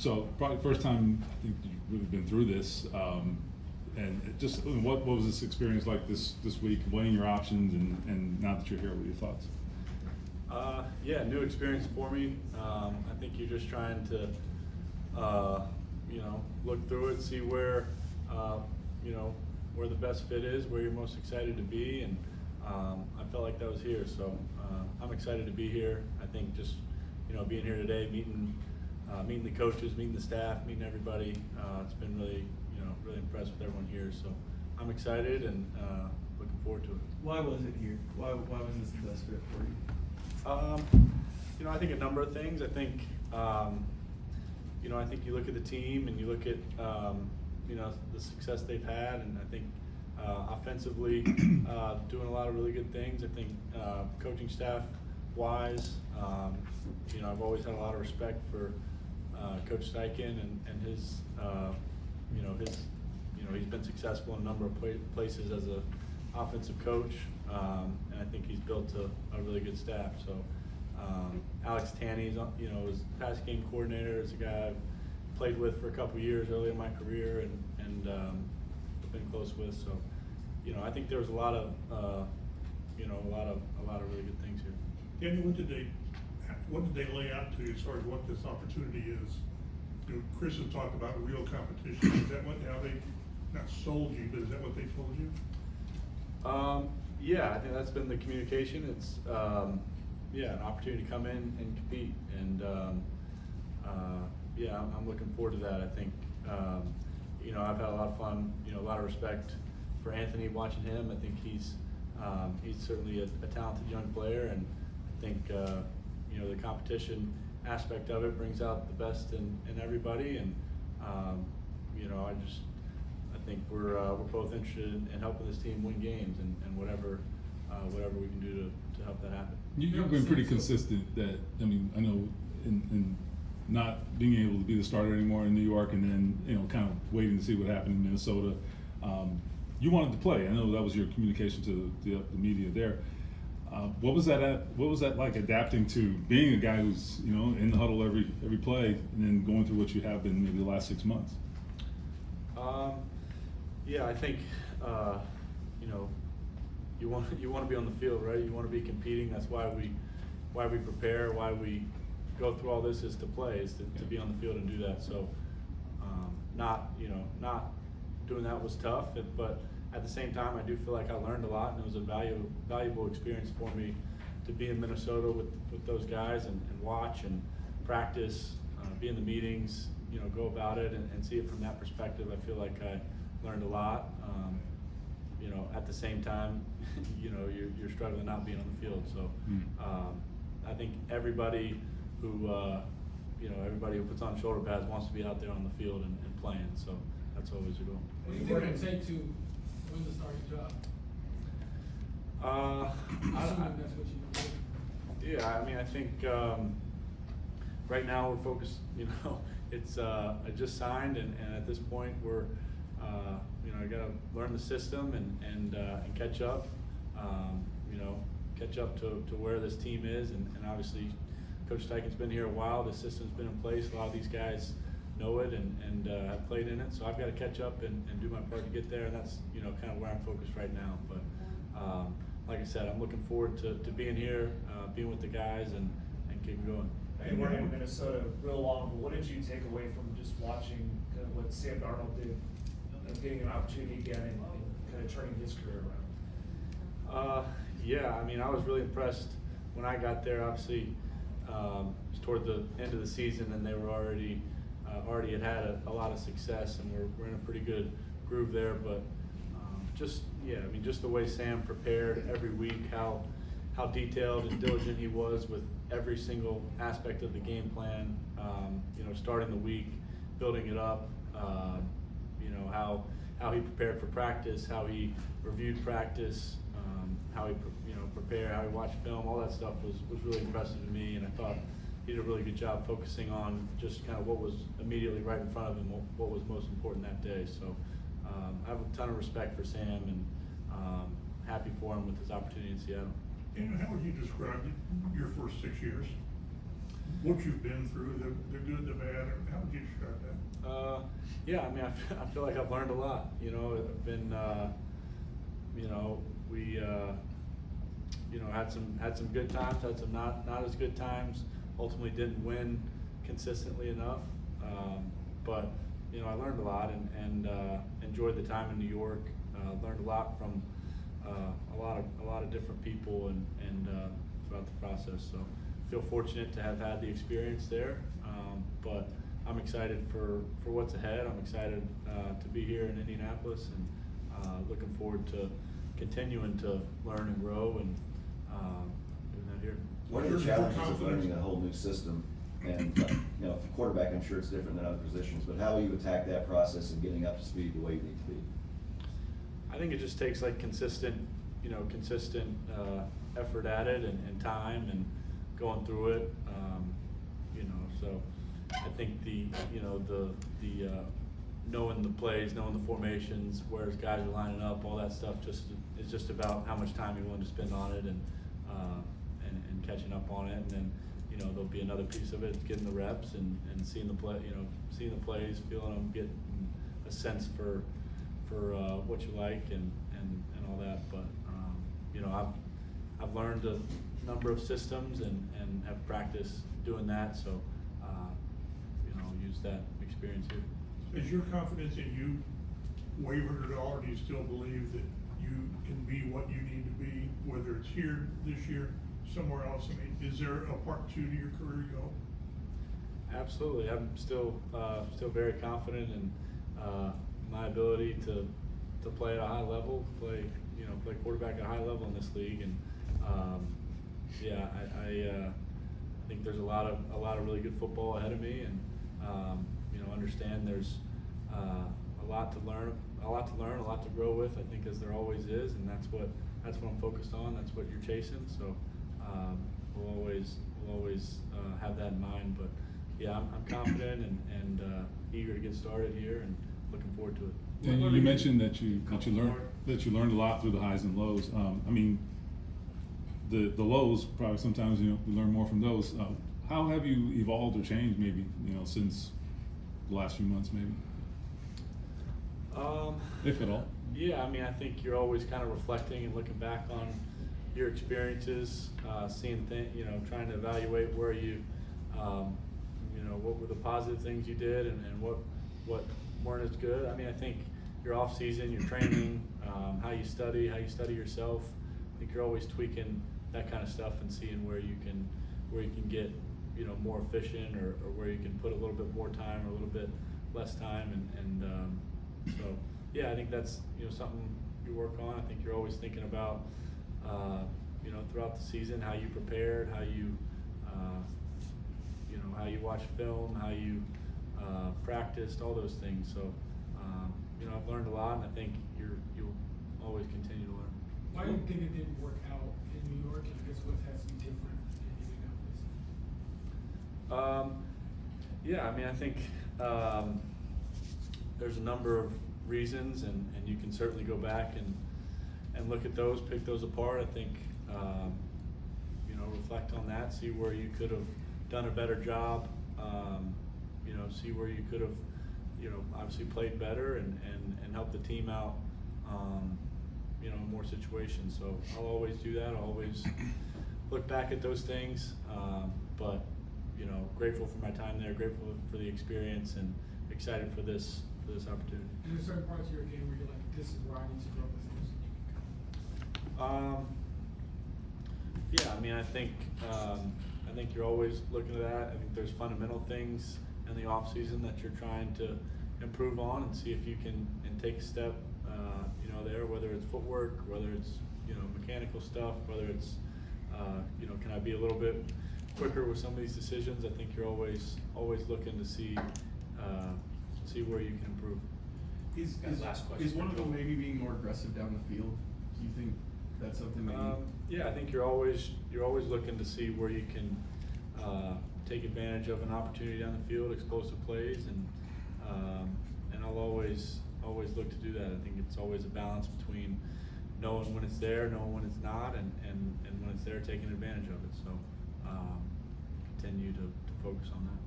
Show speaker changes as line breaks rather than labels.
So probably first time I think you've really been through this, and just what was this experience like this week, weighing your options, and now that you're here, what are your thoughts?
Yeah, new experience for me. I think you're just trying to, look through it, see where, where the best fit is, where you're most excited to be, and I felt like that was here. So I'm excited to be here. I think just, being here today, meeting the coaches, meeting the staff, meeting everybody. It's been really, really impressed with everyone here. So I'm excited and looking forward to it.
Why was it here? Why was this the best fit for you?
I think a number of things. I think, I think you look at the team and you look at, the success they've had, and I think offensively doing a lot of really good things. I think coaching staff wise, I've always had a lot of respect for Coach Steichen and his, he's been successful in a number of places as a offensive coach, and I think he's built a really good staff. So Alex Tanney's, was pass game coordinator. Is a guy I've played with for a couple years early in my career, and been close with. So, I think there was a lot of, a lot of really good things here.
Danny, what did they lay out to you as far as what this opportunity is? Chris has talked about real competition. Is that how they not sold you, but is that what they told you?
Yeah, I think that's been the communication. It's an opportunity to come in and compete, and I'm looking forward to that. I think I've had a lot of fun. A lot of respect for Anthony watching him. I think he's certainly a talented young player, and I think the competition aspect of it brings out the best in everybody, and I think we're both interested in helping this team win games, and whatever we can do to help that happen.
You've been pretty consistent. That I know in not being able to be the starter anymore in New York, and then kind of waiting to see what happened in Minnesota. You wanted to play. I know that was your communication to the media there. What was that like, adapting to being a guy who's in the huddle every play, and then going through what you have been maybe the last 6 months?
Yeah, I think you want to be on the field, right? You want to be competing. That's why we prepare, why we go through all this is to play, is to be on the field and do that. So not doing that was tough, but at the same time, I do feel like I learned a lot, and it was a valuable experience for me to be in Minnesota with those guys and watch and practice, be in the meetings, go about it and see it from that perspective. I feel like I learned a lot. At the same time, you're struggling not being on the field. So I think everybody who puts on shoulder pads wants to be out there on the field and playing. So that's always a goal.
What do you think it would take to win the starting job? Assuming that's what you do.
Yeah, I think right now we're focused. It's I just signed, and at this point we're I got to learn the system and catch up. Catch up to where this team is, and obviously Coach Steichen's been here a while. The system's been in place. A lot of these guys know it and have played in it. So I've got to catch up and do my part to get there, and that's kind of where I'm focused right now. But like I said, I'm looking forward to being here, being with the guys, and keep going.
And we're in Minnesota real long, but what did you take away from just watching kind of what Sam Darnold did, getting an opportunity again and kind of turning his career around?
Yeah, I was really impressed when I got there. Obviously, it was toward the end of the season, and they were already had a lot of success, and we're in a pretty good groove there. But just the way Sam prepared every week, how detailed and diligent he was with every single aspect of the game plan. Starting the week, building it up. How he prepared for practice, how he reviewed practice, how he prepared, how he watched film. All that stuff was really impressive to me, and I thought he did a really good job focusing on just kind of what was immediately right in front of him, what was most important that day. So I have a ton of respect for Sam, and happy for him with his opportunity in Seattle.
And how would you describe your first 6 years? What you've been through, the good, the bad, or how would you describe
Yeah, I mean, I feel like I've learned a lot. You know, I've been, you know, we, you know, had some good times, had some not as good times. Ultimately, didn't win consistently enough. But you know, I learned a lot and enjoyed the time in New York. Learned a lot from a lot of different people and throughout the process. So feel fortunate to have had the experience there. But I'm excited for what's ahead. I'm excited to be here in Indianapolis and looking forward to continuing to learn and grow and doing that here.
What are the challenges of learning a whole new system? And you know, for quarterback, I'm sure it's different than other positions, but how will you attack that process of getting up to speed the way you need to be?
I think it just takes like consistent effort at it and time and going through it. You know, so I think the knowing the plays, knowing the formations, where guys are lining up, all that stuff is just about how much time you're willing to spend on it and catching up on it. And then, you know, there'll be another piece of it, getting the reps and seeing the play, you know, seeing the plays, feeling them, getting a sense for what you like and all that. But you know, I've learned a number of systems and have practiced doing that. So you know, I'll use that experience here.
Has your confidence in you wavered at all, or do you still believe that you can be what you need to be, whether it's here this year, somewhere else? I mean, is there a part 2 to your career you hope?
Absolutely, I'm still very confident in my ability to play at a high level, play quarterback at a high level in this league, and yeah, I think there's a lot of really good football ahead of me, and you know, understand there's a lot to learn, a lot to grow with. I think as there always is, and that's what I'm focused on. That's what you're chasing. So we'll always have that in mind. But yeah, I'm confident and eager to get started here, and looking forward to it.
And you mentioned that you learned a lot through the highs and lows. I mean, the lows probably sometimes, you know, we learn more from those. How have you evolved or changed, maybe, you know, since the last few months, maybe? If at all.
Yeah, I mean, I think you're always kind of reflecting and looking back on your experiences, seeing things, you know, trying to evaluate where you know, what were the positive things you did and what weren't as good. I mean, I think your off season, your training, how you study yourself. I think you're always tweaking that kind of stuff and seeing where you can get, you know, more efficient or where you can put a little bit more time or a little bit less time and so yeah, I think that's, you know, something you work on. I think you're always thinking about you know, throughout the season, how you prepared, how you you know, how you watch film, how you practiced, all those things. So you know, I've learned a lot, and I think you'll always continue to learn.
Why do you think it didn't work out in New York, and I guess what has to be different in Indianapolis?
Yeah, I mean, I think there's a number of reasons, and you can certainly go back and look at those, pick those apart. I think you know, reflect on that, see where you could have done a better job. You know, see where you could have, you know, obviously played better and helped the team out. You know, in more situations. So I'll always do that. I'll always look back at those things. But you know, grateful for my time there, grateful for the experience, and excited for this opportunity.
Is there certain parts of your game where you're like, this is where I need to grow this?
Yeah, I mean, I think you're always looking at that. I think there's fundamental things in the off season that you're trying to improve on and see if you can take a step, you know, there, whether it's footwork, whether it's, you know, mechanical stuff, whether it's, you know, can I be a little bit quicker with some of these decisions? I think you're always looking to see where you can improve.
Is one of them maybe being more aggressive down the field? Do you think that's something that
Yeah, I think you're always looking to see where you can take advantage of an opportunity down the field, explosive plays, and I'll always look to do that. I think it's always a balance between knowing when it's there, knowing when it's not, and when it's there, taking advantage of it. So continue to focus on that.